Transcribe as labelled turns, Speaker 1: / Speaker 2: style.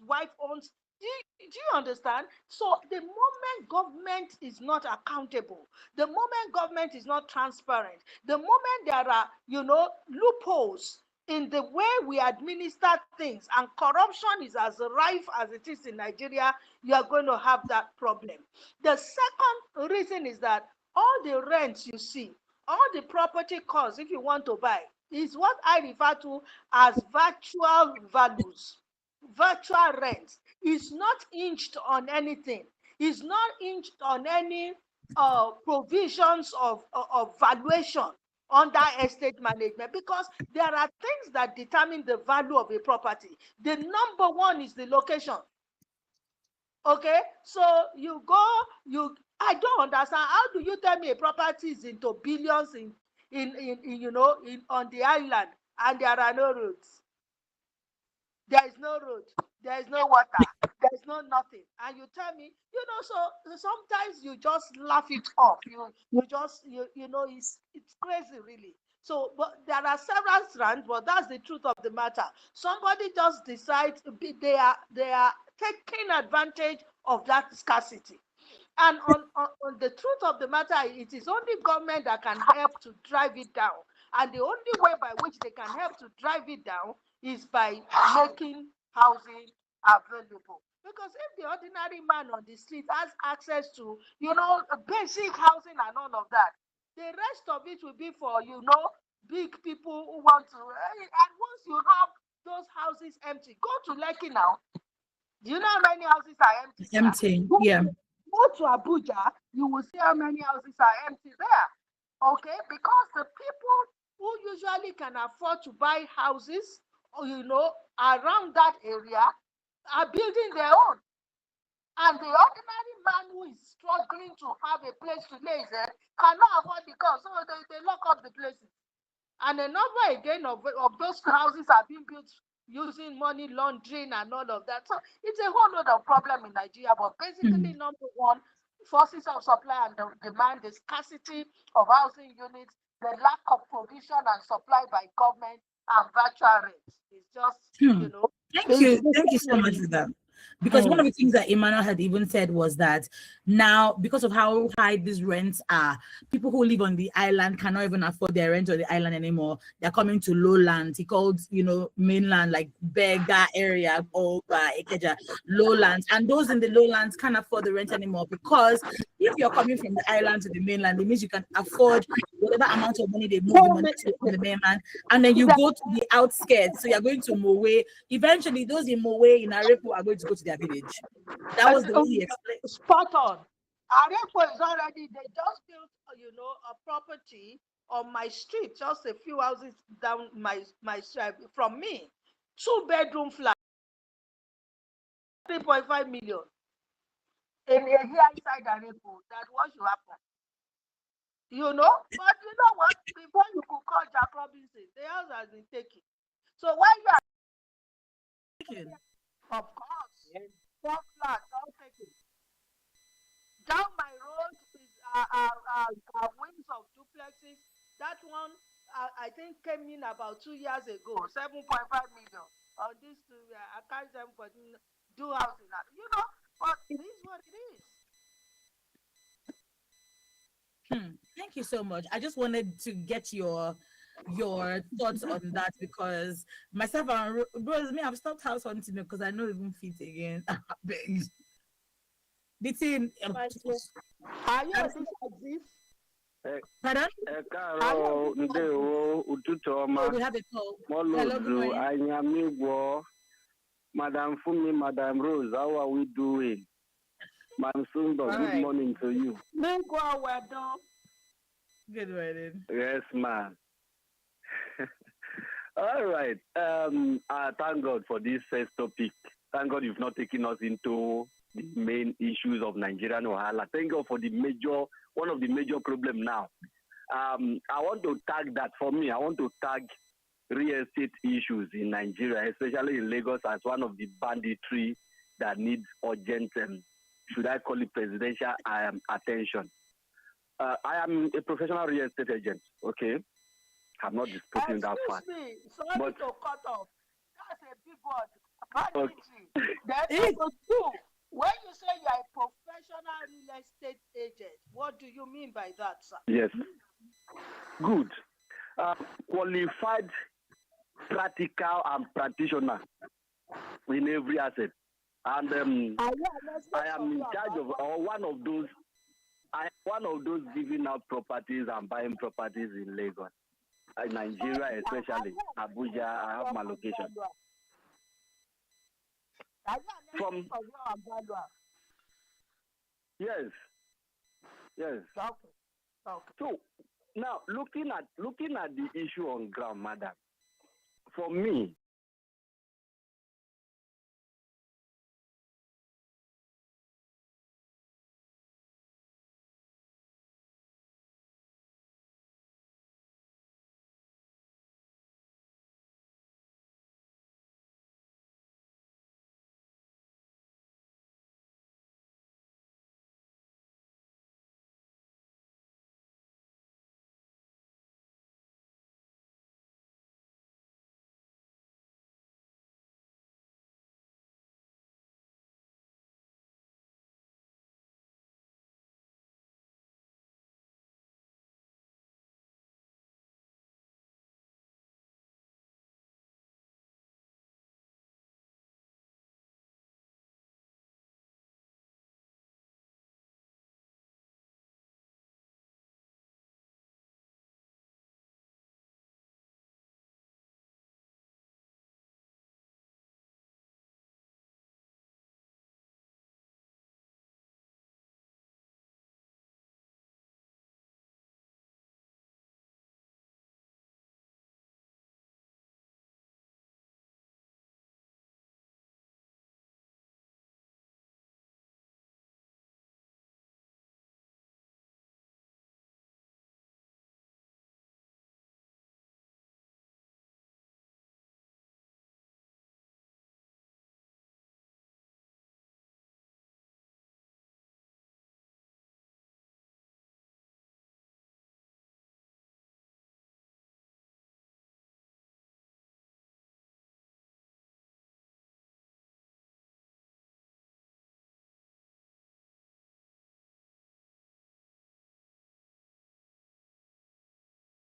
Speaker 1: wife owns. Do you understand? So the moment government is not accountable, the moment government is not transparent, the moment there are, loopholes in the way we administer things, and corruption is as rife as it is in Nigeria, you are going to have that problem. The second reason is that all the rents you see, all the property costs, if you want to buy, is what I refer to as virtual values. Virtual rents is not hinged on anything. It's not hinged on any provisions of valuation under estate management, because there are things that determine the value of a property. The number one is the location. Okay, so I don't understand. How do you tell me a property is into billions on the island, and there are no roads? There is no road, there is no water, there is no nothing, and you tell me, so sometimes you just laugh it off. It's crazy, really. So, but there are several strands, but that's the truth of the matter. Somebody just decides they are taking advantage of that scarcity. And on the truth of the matter, it is only government that can help to drive it down. And the only way by which they can help to drive it down is by making housing available. Because if the ordinary man on the street has access to, basic housing and all of that, the rest of it will be for, big people who want to. And once you have those houses empty, go to Lekki now. Do you know how many houses are empty?
Speaker 2: Empty, yeah.
Speaker 1: Go to Abuja, you will see how many houses are empty there. Okay, because the people who usually can afford to buy houses, around that area, are building their own. And the ordinary man who is struggling to have a place to lay his head cannot afford the cost, so they lock up the places. And a number again of those houses are being built using money laundering and all of that. So it's a whole lot of problem in Nigeria. But basically, number one, forces of supply and demand, the scarcity of housing units, the lack of provision and supply by government, and virtual rates. It's just,
Speaker 2: Thank you so much for that. Because one of the things that Emmanuel had even said was that now, because of how high these rents are, people who live on the island cannot even afford their rent on the island anymore. They're coming to lowlands. He called, mainland, like Bega area, Oba, Ikeja, lowlands. And those in the lowlands can't afford the rent anymore, because if you're coming from the island to the mainland, it means you can afford whatever amount of money they move the money to on the mainland. And then you go to the outskirts. So you're going to Mowe. Eventually, those in Mowe, in Arepo, are going to go to their village. That was the way he explained.
Speaker 1: Spot on. Arepo is already, they just built, a property on my street, just a few houses down my street from me. 2-bedroom flat, 3.5 million. In a year inside Arepo, that what should happen? But you know what? Before you could call Jack Robinson, the house has been taken. So when you are taken, of course, 4 flats, all taken. Down my road is wings of duplexes. That one, I think, came in about 2 years ago, 7.5 million. On this, I can't say do housing. But it is what it is.
Speaker 2: Thank you so much. I just wanted to get your thoughts on that, because myself and bros, I've stopped house hunting because I know it won't fit again. The thing.
Speaker 1: Are you as if?
Speaker 2: Pardon? We have a call. Hello, good morning.
Speaker 3: Madam Fumi, Madam Rose, how are we doing? Madam Sumba, good morning to you.
Speaker 2: Good morning.
Speaker 3: Yes, ma'am. All right. Thank God for this first topic. Thank God you've not taken us into the main issues of Nigerian Wahala. Thank God for one of the major problems now. I want to tag that for me. I want to tag real estate issues in Nigeria, especially in Lagos, as one of the banditry that needs urgent, should I call it presidential attention. I am a professional real estate agent, okay? I'm not disputing that fact.
Speaker 1: Sorry to cut off. That's a big word. Mandatory. Then number two, when you say you are a professional real estate agent, what do you mean by that, sir?
Speaker 3: Yes. Good. Qualified, practical, and practitioner in every asset. And I am in charge of, or one of those. I am one of those giving out properties and buying properties in Lagos, in Nigeria, especially Abuja. I have my location. From yes.
Speaker 1: Okay.
Speaker 3: So now looking at the issue on ground, madam, for me,